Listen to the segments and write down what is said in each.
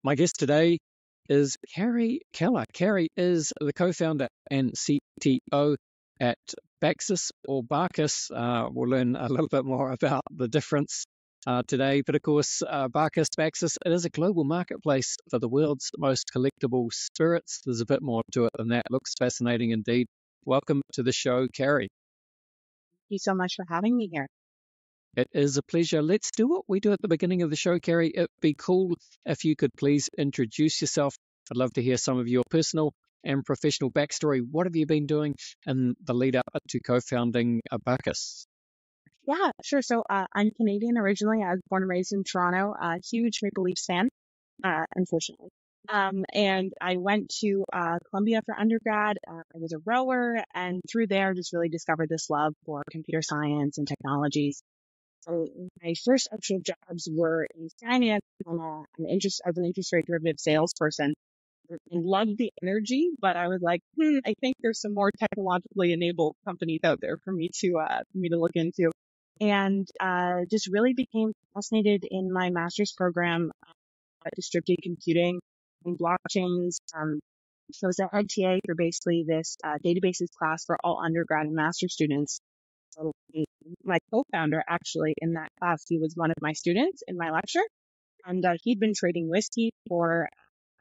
My guest today is Carrie Kellar. Carrie is the co-founder and CTO at BAXUS or BAXUS. We'll learn a little bit more about the difference today. But of course, BAXUS, it is a global marketplace for the world's most collectible spirits. There's a bit more to it than that. Looks fascinating indeed. Welcome to the show, Carrie. Thank you so much for having me here. It is a pleasure. Let's do what we do at the beginning of the show, Carrie. It'd be cool if you could please introduce yourself. I'd love to hear some of your personal and professional backstory. What have you been doing in the lead up to co-founding BAXUS? Yeah, sure. So I'm Canadian originally. I was born and raised in Toronto. Huge Maple Leafs fan, unfortunately. And I went to Columbia for undergrad. I was a rower, and through there, just really discovered this love for computer science and technologies. So my first actual jobs were in finance as an interest rate derivative salesperson. I loved the energy, but I was like, I think there's some more technologically enabled companies out there for me to look into. And just really became fascinated in my master's program, distributed computing and blockchains. So I was at head TA for basically this databases class for all undergrad and master students. So my co-founder actually in that class, he was one of my students in my lecture, and he'd been trading whiskey for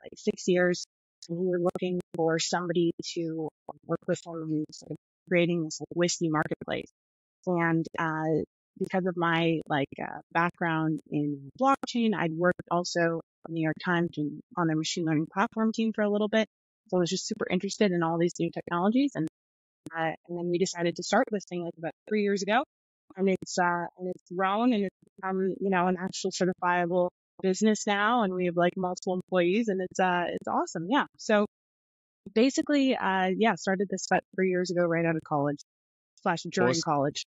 like 6 years, and we were looking for somebody to work with him in sort of creating this whiskey marketplace. And because of my background in blockchain, I'd worked also at New York Times on their machine learning platform team for a little bit. So I was just super interested in all these new technologies, and then we decided to start this thing like about 3 years ago, and it's grown and it's become an actual certifiable business now, and we have like multiple employees, and it's awesome. Yeah. So basically, started this about 3 years ago, right out of college / during college.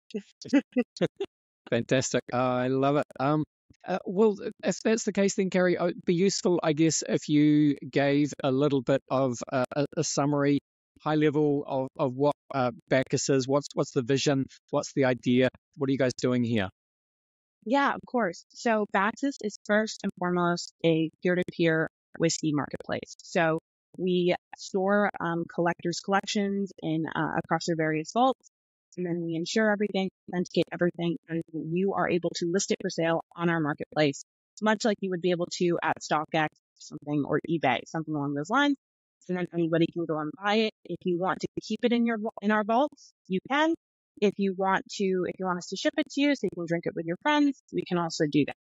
Fantastic. I love it. Well, if that's the case, then Carrie, it'd be useful, I guess, if you gave a little bit of a summary, high level of what BAXUS is. What's the vision? What's the idea? What are you guys doing here? Yeah, of course. So BAXUS is first and foremost a peer-to-peer whiskey marketplace. So we store collectors' collections in across their various vaults, and then we insure everything, authenticate everything, and you are able to list it for sale on our marketplace, much like you would be able to at StockX or eBay, something along those lines. So then anybody can go and buy it. If you want to keep it in our vaults, you can. If you want us to ship it to you so you can drink it with your friends, we can also do that.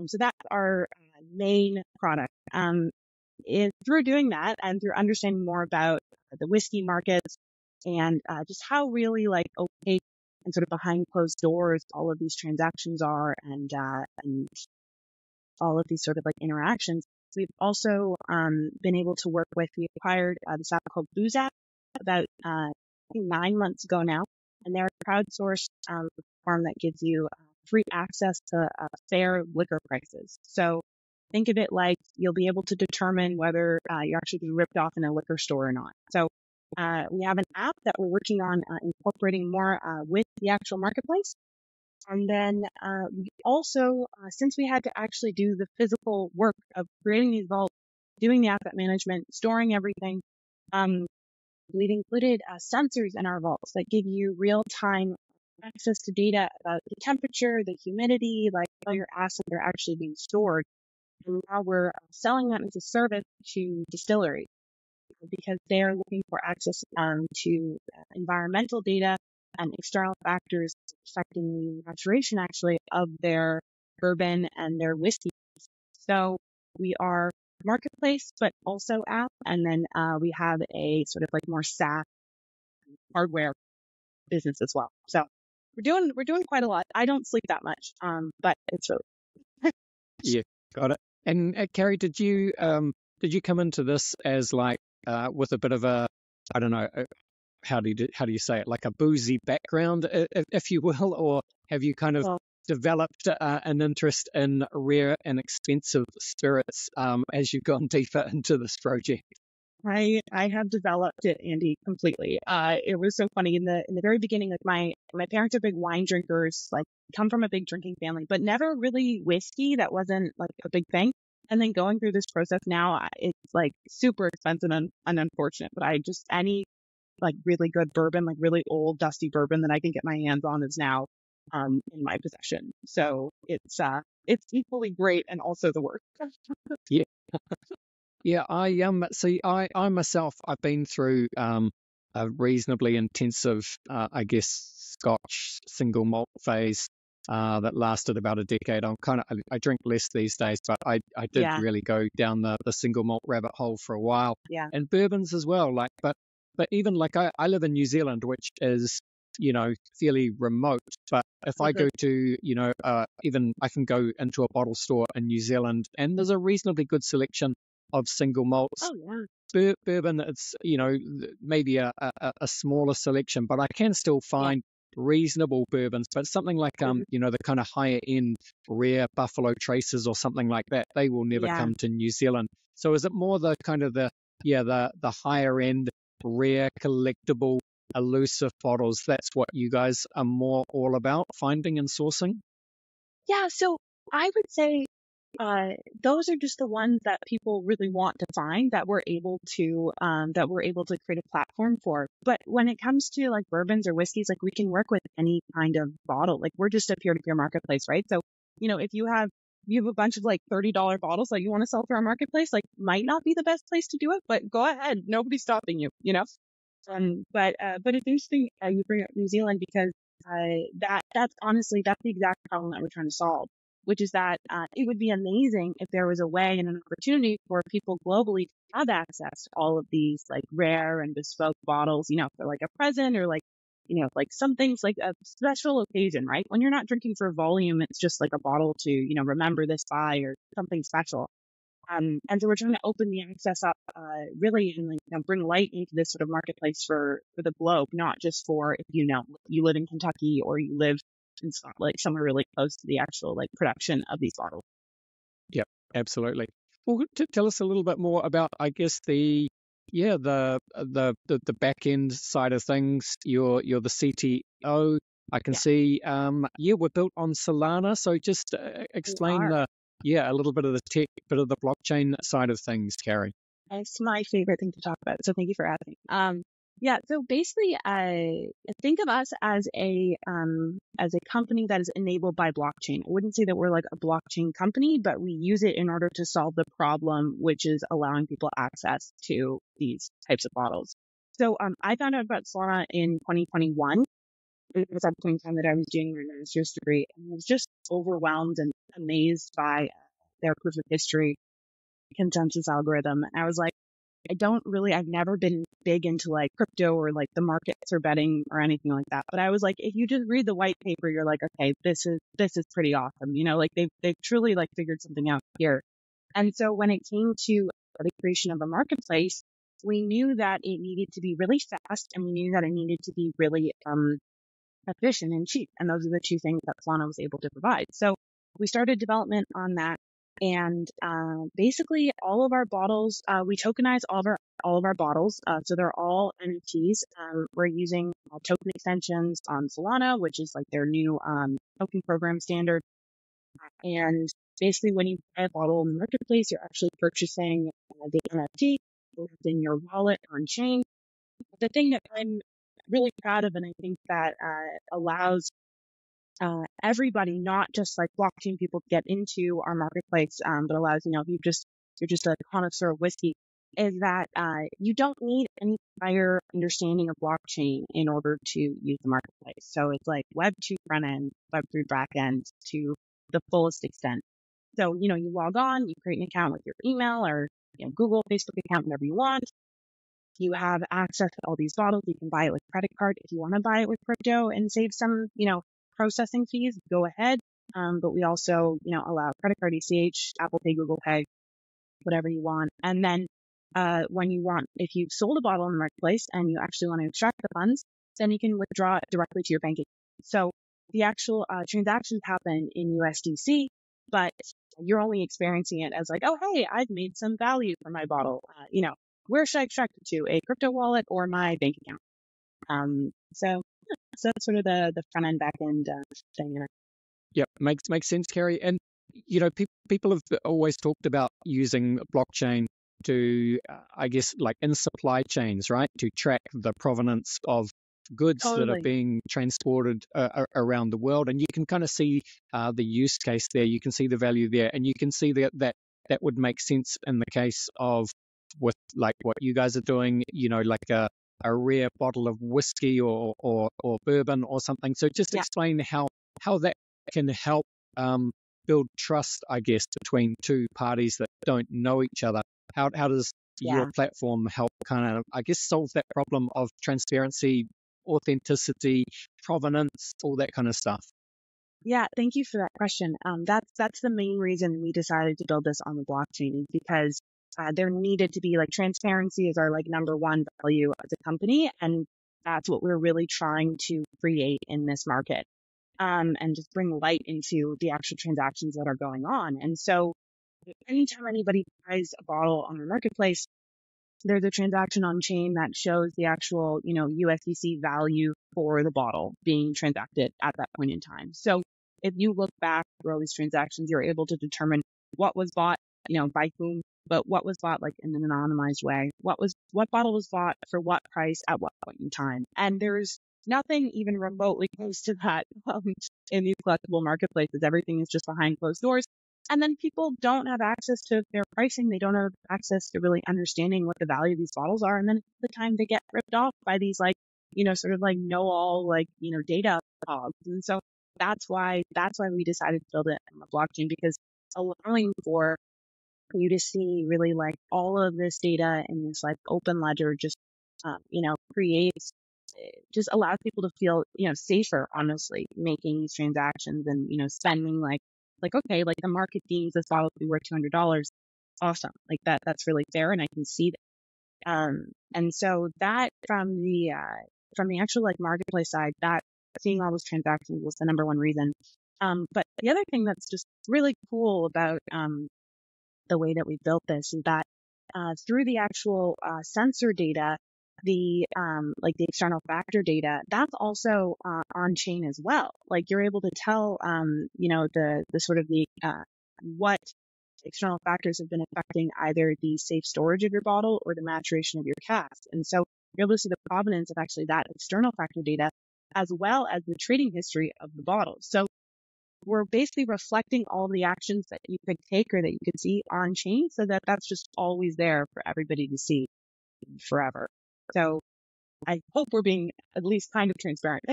So that's our main product. Through doing that and through understanding more about the whiskey markets and just how really like opaque and sort of behind closed doors all of these transactions are, and all of these sort of like interactions. We've also been able to work with. We acquired this app called BAXUS about I think 9 months ago now, and they're a crowdsourced platform that gives you free access to fair liquor prices. So think of it like you'll be able to determine whether you're actually being ripped off in a liquor store or not. So we have an app that we're working on incorporating more with the actual marketplace. And then we also, since we had to actually do the physical work of creating these vaults, doing the asset management, storing everything, we've included sensors in our vaults that give you real-time access to data about the temperature, the humidity, like how your assets are actually being stored. And now we're selling that as a service to distilleries because they are looking for access to environmental data and external factors affecting the maturation actually of their bourbon and their whiskey. So we are marketplace, but also app. And then we have a sort of like more SaaS hardware business as well. So we're doing quite a lot. I don't sleep that much, but it's really Yeah, got it. And Carrie, did you come into this as like with a bit of a, I don't know, how do you say it, like a boozy background, if you will, or have you kind of developed an interest in rare and expensive spirits as you've gone deeper into this project? I have developed it, Andy, completely. It was so funny in the very beginning. Like my parents are big wine drinkers, like come from a big drinking family, but never really whiskey. That wasn't like a big thing. And then going through this process now, it's like super expensive and unfortunate, but any like really good bourbon, like really old dusty bourbon that I can get my hands on is now in my possession. So it's equally great and also the worst. Yeah. Yeah, I myself, I've been through a reasonably intensive, I guess, Scotch single malt phase that lasted about a decade. I drink less these days, but I did Yeah, really go down the single malt rabbit hole for a while, yeah. and bourbons as well. But even like I live in New Zealand, which is fairly remote. But if I Mhm. go to even I can go into a bottle store in New Zealand, and there's a reasonably good selection of single malts. Oh yeah. Bourbon, it's maybe a smaller selection, but I can still Yeah. find reasonable bourbons. But something like Mhm. the kind of higher end rare Buffalo Traces or something like that, they will never Yeah. come to New Zealand. So is it more the kind of the higher end rare collectible elusive bottles? That's what you guys are more all about finding and sourcing? Yeah. So I would say uh, those are just the ones that people really want to find that we're able to create a platform for. But when it comes to like bourbons or whiskeys, like we can work with any kind of bottle. Like we're just a peer-to-peer marketplace, right? So, if you have a bunch of like $30 bottles that you want to sell through our marketplace, like might not be the best place to do it, but go ahead. Nobody's stopping you. But it's interesting you bring up New Zealand because that's honestly that's the exact problem that we're trying to solve, which is that it would be amazing if there was a way and an opportunity for people globally to have access to all of these like rare and bespoke bottles, for like a present or like like some things like a special occasion, right? When you're not drinking for volume, it's just like a bottle to remember this by or something special. And so we're trying to open the access up, really, and like bring light into this sort of marketplace for the globe, not just for if you live in Kentucky or you live in Scotland, like somewhere really close to the actual like production of these bottles. Yep, absolutely. Well, tell us a little bit more about, I guess, the back end side of things. You're the CTO. I can Yeah, see. We're built on Solana. So just we explain are. a little bit of the tech, bit of the blockchain side of things, Carrie. It's my favorite thing to talk about. So thank you for asking. Yeah. So basically, think of us as a company that is enabled by blockchain. I wouldn't say that we're like a blockchain company, but we use it in order to solve the problem, which is allowing people access to these types of bottles. So, I found out about Solana in 2021. It was at the point in time that I was doing my master's degree, and I was just overwhelmed and amazed by their proof of history consensus algorithm. And I was like, I've never been big into like crypto or like the markets or betting or anything like that. But I was like, if you just read the white paper, you're like, okay, this is pretty awesome. Like they've truly like figured something out here. And so when it came to the creation of a marketplace, we knew that it needed to be really fast and we knew that it needed to be really, efficient and cheap. And those are the two things that Solana was able to provide. So we started development on that. And basically, all of our bottles, we tokenize all of our bottles, so they're all NFTs. We're using token extensions on Solana, which is like their new token program standard. And basically, when you buy a bottle in the marketplace, you're actually purchasing the NFT in your wallet on chain. The thing that I'm really proud of, and I think that allows everybody, not just like blockchain people, to get into our marketplace, but allows if you're just a connoisseur of whiskey, is that you don't need any prior understanding of blockchain in order to use the marketplace. So it's like Web 2 front end, Web 3 back end to the fullest extent. So you log on, you create an account with your email or Google, Facebook account, whatever you want. You have access to all these bottles. You can buy it with credit card. If you want to buy it with crypto and save some, processing fees, go ahead. But we also, allow credit card, ACH, Apple Pay, Google Pay, whatever you want. And then, if you've sold a bottle in the marketplace and you actually want to extract the funds, then you can withdraw it directly to your bank account. So the actual transactions happen in USDC, but you're only experiencing it as like, oh, hey, I've made some value for my bottle. Where should I extract it to? A crypto wallet or my bank account? So that's sort of the front end, back end thing. Yep, makes sense, Carrie. And people have always talked about using blockchain to, I guess, like in supply chains, right, to track the provenance of goods that are Totally. being transported around the world. And you can kind of see the use case there. You can see the value there, and you can see that would make sense in the case of with like what you guys are doing, like a rare bottle of whiskey or bourbon or something. So just Yeah. explain how that can help build trust, I guess, between two parties that don't know each other. How does your Yeah. platform help kind of, I guess, solve that problem of transparency, authenticity, provenance, all that kind of stuff? Yeah, thank you for that question. That's the main reason we decided to build this on the blockchain is because there needed to be like transparency is our like number one value as a company, and that's what we're really trying to create in this market, and just bring light into the actual transactions that are going on. And so, anytime anybody buys a bottle on our marketplace, there's a transaction on chain that shows the actual, USDC value for the bottle being transacted at that point in time. So if you look back through all these transactions, you're able to determine what was bought, by whom, but what was bought like in an anonymized way. What bottle was bought for what price at what point in time. And there's nothing even remotely close to that in these collectible marketplaces. Everything is just behind closed doors. And then people don't have access to their pricing. They don't have access to really understanding what the value of these bottles are. And then at the time they get ripped off by these like, sort of like know all like, data hogs. And so that's why we decided to build it on the blockchain, because allowing for you to see really like all of this data in this like open ledger just, creates, just allows people to feel, safer, honestly, making these transactions and, spending like, okay, like the market deems this bottle to be worth $200. Awesome. Like that's really fair. And I can see that. And so that from the actual like marketplace side, that seeing all those transactions was the number one reason. But the other thing that's just really cool about, the way that we built this is that through the actual sensor data, the like the external factor data, that's also on chain as well. Like you're able to tell the sort of the what external factors have been affecting either the safe storage of your bottle or the maturation of your cask. And so you're able to see the provenance of actually that external factor data as well as the trading history of the bottle. So we're basically reflecting all the actions that you could take or that you could see on chain, so that that's just always there for everybody to see forever. So I hope we're being at least kind of transparent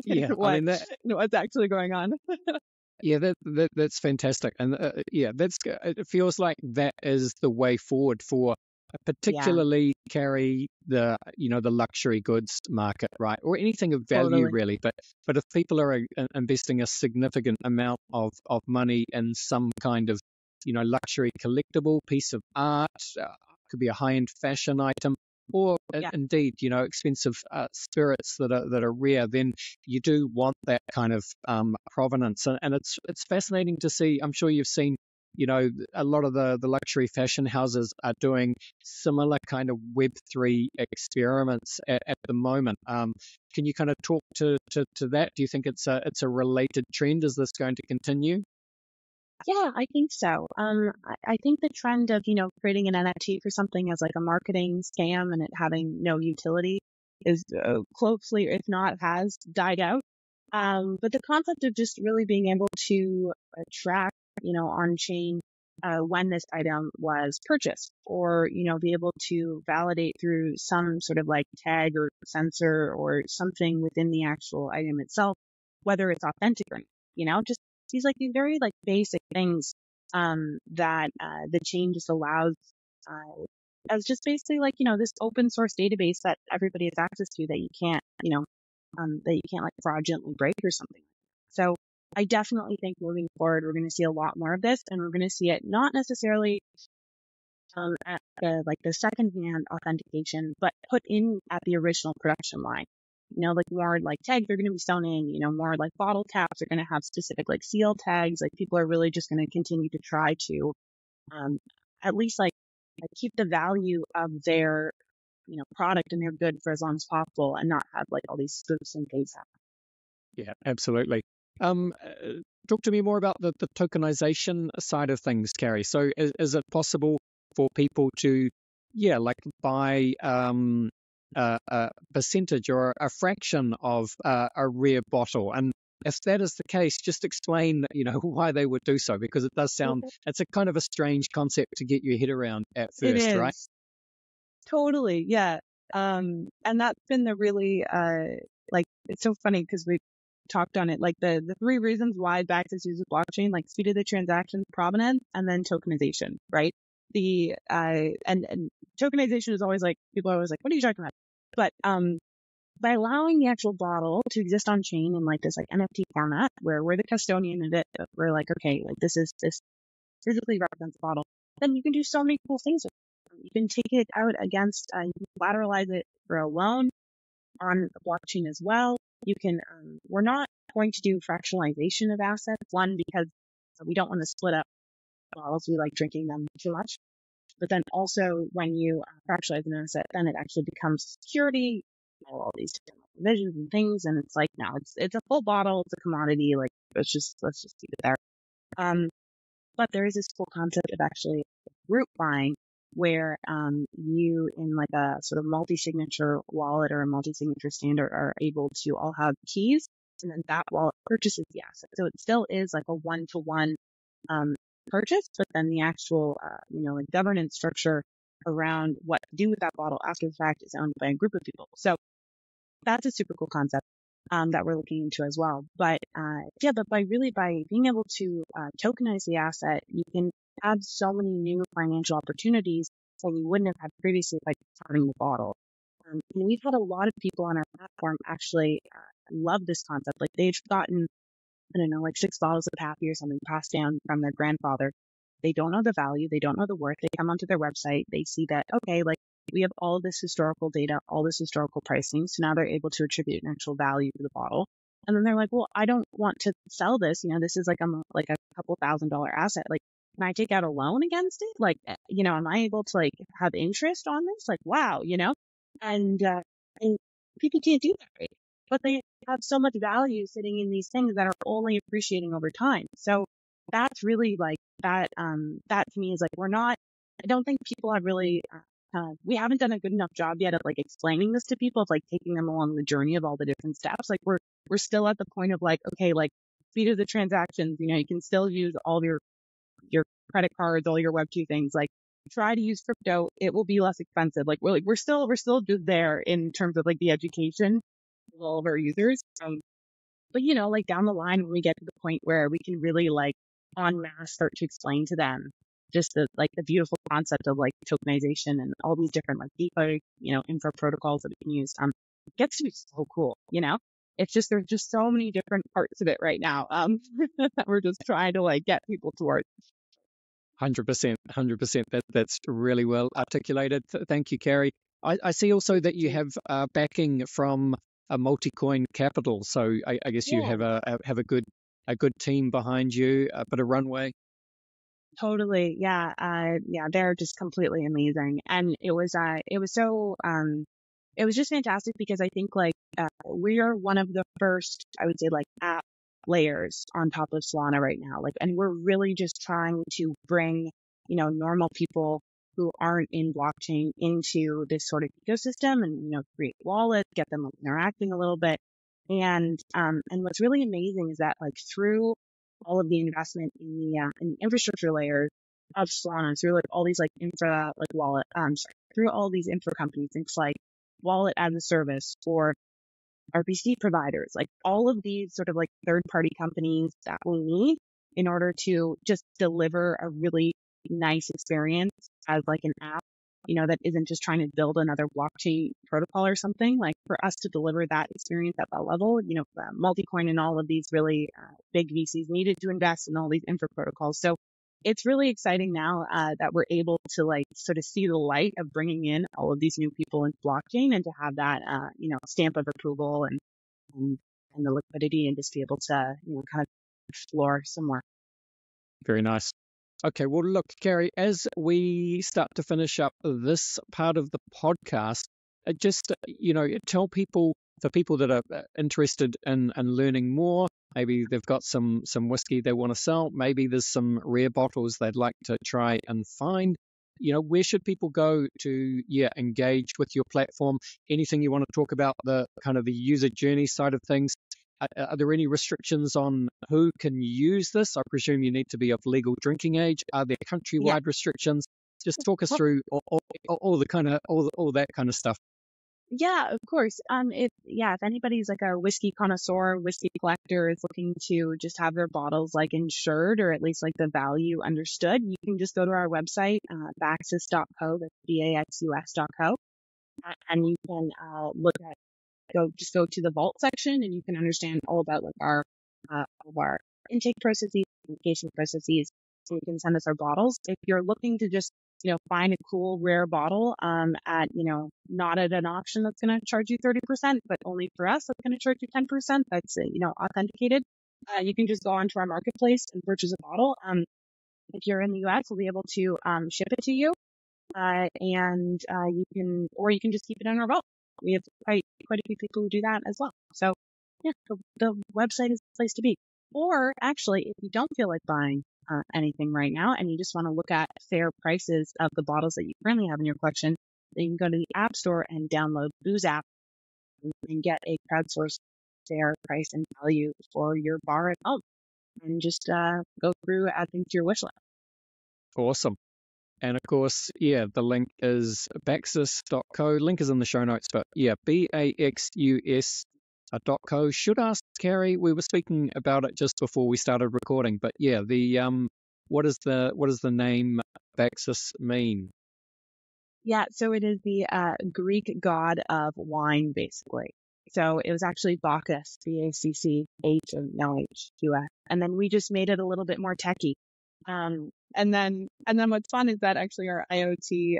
Yeah, I what mean that. what's actually going on. Yeah, that's fantastic, and yeah, it feels like that is the way forward for Yeah, particularly carry the luxury goods market, right, or anything of value totally. really. But if people are investing a significant amount of money in some kind of luxury collectible piece of art, could be a high-end fashion item, or Yeah. indeed expensive spirits that are rare, then you do want that kind of provenance, and it's fascinating to see. I'm sure you've seen, a lot of the luxury fashion houses are doing similar kind of Web3 experiments at the moment. Can you kind of talk to that? Do you think it's a related trend? Is this going to continue? Yeah, I think so. I think the trend of, creating an NFT for something as like a marketing scam and it having no utility is closely, if not has died out. But the concept of just really being able to track, on chain, when this item was purchased, or, be able to validate through some sort of like tag or sensor or something within the actual item itself, whether it's authentic or not, just these very like basic things, that, the chain just allows, uh, as just basically like, this open source database that everybody has access to that you can't, that you can't like fraudulently break or something. So I definitely think moving forward, we're going to see a lot more of this, and we're going to see it not necessarily, at the secondhand authentication, but put in at the original production line. Like more like tags are going to be sewn in, more like bottle caps are going to have specific like seal tags. Like people are really just going to continue to try to, um, at least like keep the value of their, product and their good for as long as possible and not have like all these spoofs and things happen. Yeah, absolutely. talk to me more about the tokenization side of things, Carrie. So is it possible for people to, like buy a percentage or a fraction of a rare bottle? And if that is the case, just explain, why they would do so, because it does sound, it's a kind of a strange concept to get your head around at It first, right? is. Totally. Yeah. And that's been the really, it's so funny because we talked on it, like the three reasons why BAXUS uses blockchain, like speed of the transaction, provenance, and then tokenization, right? And tokenization is always like, people are always like, what are you talking about? But, by allowing the actual bottle to exist on chain in like this like NFT format where we're the custodian of it, we're like, okay, like this physically represents the bottle, then you can do so many cool things with it. You can take it out against, you can collateralize it for a loan on the blockchain as well. You can, we're not going to do fractionalization of assets. One, because we don't want to split up bottles. We like drinking them too much. But then also when you fractionalize an asset, then it actually becomes security, all these different provisions and things. And it's like, no, it's a full bottle. It's a commodity. Like, let's just leave it there. But there is this cool concept of actually group buying where you in like a sort of multi-signature wallet or a multi-signature standard are able to all have keys, and then that wallet purchases the asset. So it still is like a one-to-one purchase, but then the actual like governance structure around what to do with that bottle after the fact is owned by a group of people. So that's a super cool concept that we're looking into as well. But but by being able to tokenize the asset, you can have so many new financial opportunities that you wouldn't have had previously by having the bottle. And we've had a lot of people on our platform actually love this concept. Like they've gotten, I don't know, like 6 bottles of Pappy or something passed down from their grandfather. They don't know the value. They don't know the worth. They come onto their website. They see that, okay, like we have all this historical data, all this historical pricing. So now they're able to attribute an actual value to the bottle. And then they're like, well, I don't want to sell this. This is like a couple $1,000 asset. Like, can I take out a loan against it? Like, am I able to like have interest on this? Like, wow, and people can't do that, right? But they have so much value sitting in these things that are only appreciating over time. So that's really like that, that to me is like, I don't think people have really, we haven't done a good enough job yet of like explaining this to people, of like taking them along the journey of all the different steps. Like we're still at the point of like, okay, like speed of the transactions, you can still use all of your credit cards, all your Web2 things, like try to use crypto. It will be less expensive. Like we're still just there in terms of like the education of all of our users. But like down the line, when we get to the point where we can really like en masse start to explain to them just the beautiful concept of like tokenization and all these different like DeFi, infra protocols that we can use, it gets to be so cool, It's just, there's just so many different parts of it right now, that we're just trying to like get people towards. 100%, 100%. That's really well articulated. Thank you, Carrie. I see also that you have backing from a multi-coin capital. So I guess you have a good team behind you, a bit of runway. Totally. Yeah. They're just completely amazing. And it was just fantastic because I think like, we are one of the first, I would say, like app layers on top of Solana right now. Like, and we're really just trying to bring, normal people who aren't in blockchain into this sort of ecosystem and, create wallets, get them like, interacting a little bit. And what's really amazing is that like through all of the investment in the infrastructure layers of Solana, through like all these like infra, like wallet, through all these infra companies, things like wallet as a service or RPC providers, like all of these sort of like third party companies that we need in order to just deliver a really nice experience as like an app, that isn't just trying to build another blockchain protocol or something. Like for us to deliver that experience at that level, Multicoin and all of these really big VCs needed to invest in all these infra protocols. So it's really exciting now that we're able to like sort of see the light of bringing in all of these new people into blockchain and to have that, stamp of approval and the liquidity and just be able to, kind of explore some more. Very nice. Okay, well, look, Carrie, as we start to finish up this part of the podcast, just, tell people, for people that are interested in learning more, Maybe they've got some whiskey they want to sell. Maybe there's some rare bottles they'd like to try and find. Where should people go to, engage with your platform? Anything you want to talk about the kind of the user journey side of things? Are there any restrictions on who can use this? I presume you need to be of legal drinking age. Are there Yeah. countrywide restrictions? Just talk us through all the kind of all that kind of stuff. Yeah, of course. If anybody's like a whiskey connoisseur, whiskey collector is looking to just have their bottles like insured or at least like the value understood, you can just go to our website, baxus.co, that's BAXUS.co, and you can go to the vault section and you can understand all about like all of our intake processes, communication processes, so you can send us our bottles. If you're looking to just find a cool rare bottle at not at an auction that's going to charge you 30%, but only for us that's going to charge you 10%, that's authenticated, you can just go onto our marketplace and purchase a bottle. If you're in the US, we'll be able to ship it to you, and you can just keep it in our vault. We have quite a few people who do that as well. So yeah, the website is the place to be. Or actually, if you don't feel like buying anything right now and you just want to look at fair prices of the bottles that you currently have in your collection, then you can go to the App Store and download Booze app and get a crowdsourced fair price and value for your bar at home, and just go through adding to your wish list. Awesome. And of course, the link is baxus.co. Link is in the show notes, but BAXUS.co. Should ask Carrie, we were speaking about it just before we started recording, but what does the name BAXUS mean? Yeah, so it is the Greek god of wine, basically. So it was actually Bacchus, BACCHUS, and then we just made it a little bit more techy. And then what's fun is that actually our IoT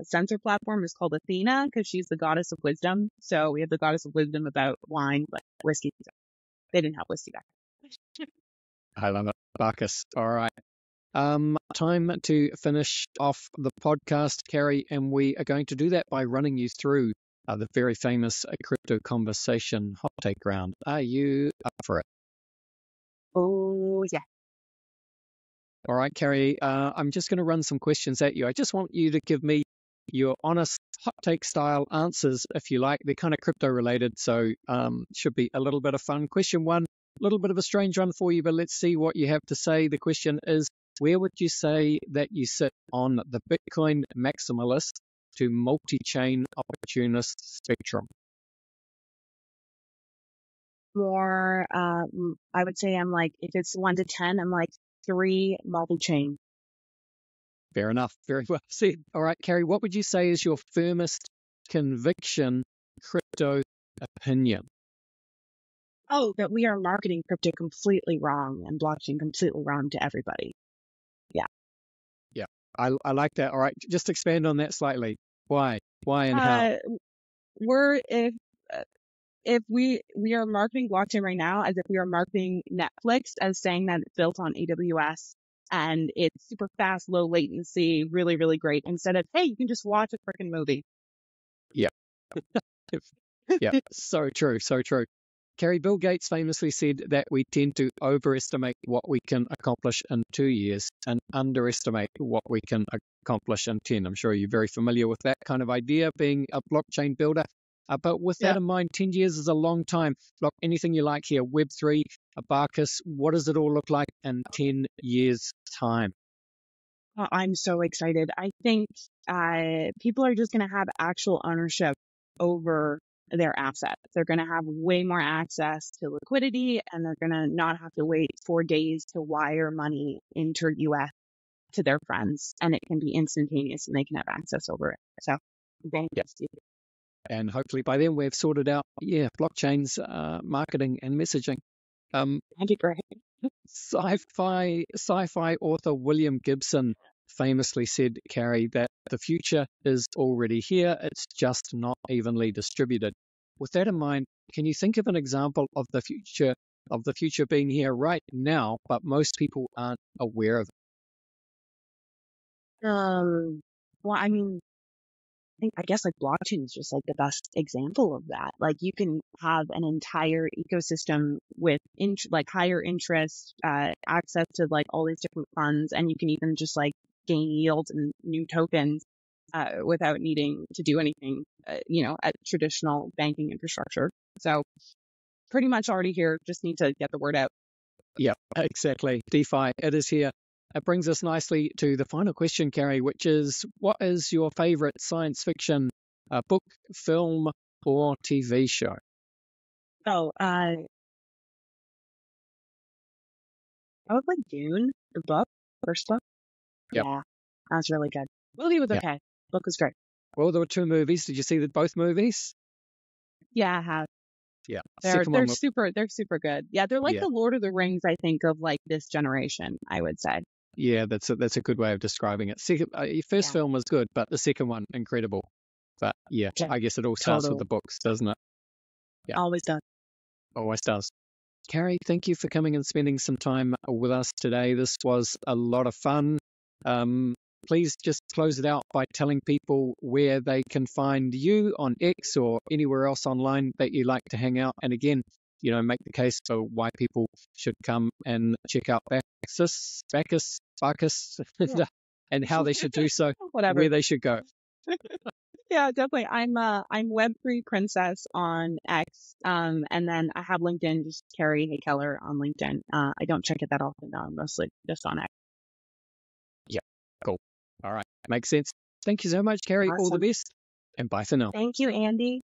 sensor platform is called Athena because she's the goddess of wisdom. So we have the goddess of wisdom about wine, but whiskey. They didn't have whiskey back then. I love it. Bacchus. All right. Time to finish off the podcast, Carrie, and we are going to do that by running you through the very famous crypto conversation hot take round. Are you up for it? Oh, yeah. All right, Carrie, I'm just going to run some questions at you. I just want you to give me your honest hot take style answers, if you like. They're kind of crypto related, so should be a little bit of fun. Question one, a little bit of a strange one for you, but let's see what you have to say. The question is, where would you say that you sit on the Bitcoin maximalist to multi-chain opportunist spectrum? More, I would say I'm like, if it's 1 to 10, I'm like 3 multi-chain. Fair enough. Very well said. All right, Carrie, what would you say is your firmest conviction crypto opinion? Oh, that we are marketing crypto completely wrong and blockchain completely wrong to everybody. Yeah. Yeah, I like that. All right, just expand on that slightly. Why and how? If we are marketing blockchain right now as if we are marketing Netflix as saying that it's built on AWS and it's super fast, low latency, really, really great, instead of, hey, you can just watch a freaking movie. Yeah. Yeah, so true, so true. Carrie, Bill Gates famously said that we tend to overestimate what we can accomplish in 2 years and underestimate what we can accomplish in 10. I'm sure you're very familiar with that kind of idea, being a blockchain builder. But with that in mind, 10 years is a long time. Look, anything you like here, Web3, BAXUS, what does it all look like in 10 years' time? I'm so excited. I think people are just going to have actual ownership over their assets. They're going to have way more access to liquidity, and they're going to not have to wait 4 days to wire money inter-US to their friends, and it can be instantaneous, and they can have access over it. So, yes. And hopefully by then we've sorted out, blockchain's marketing and messaging. That'd be great. Sci-fi author William Gibson famously said, Carrie, that the future is already here. It's just not evenly distributed. With that in mind, can you think of an example of the future being here right now, but most people aren't aware of it? Well, I mean, I guess like blockchain is just like the best example of that. Like you can have an entire ecosystem with like higher interest, access to like all these different funds, and you can even just like gain yield and new tokens, without needing to do anything, at traditional banking infrastructure. So pretty much already here, just need to get the word out. Yeah, exactly. DeFi, it is here. It brings us nicely to the final question, Carrie, which is, what is your favorite science fiction book, film, or TV show? Oh, I would like Dune, the book, first book. Yep. Yeah, that was really good. Movie was Yep. okay. Book was great. Well, there were 2 movies. Did you see both movies? Yeah, I have. Yeah. They're Second one was, super good. Yeah, they're like yeah. the Lord of the Rings, I think, of like this generation, I would say. Yeah, that's a good way of describing it. Your first Yeah, film was good, but the second one, incredible. But yeah, yeah, I guess it all starts with totally. the books, doesn't it? Yeah, Always done. always does. Carrie, thank you for coming and spending some time with us today. This was a lot of fun. Please just close it out by telling people where they can find you on X or anywhere else online that you like to hang out. And again, make the case for why people should come and check out BAXUS, Yeah. and how they should do so, Whatever. where they should go. Yeah, definitely. I'm Web3 Princess on X. And then I have LinkedIn, just Carrie Kellar on LinkedIn. I don't check it that often though, I'm mostly just on X. Yeah, cool. All right, makes sense. Thank you so much, Carrie. All the Awesome. best, and bye for now. Thank you, Andy.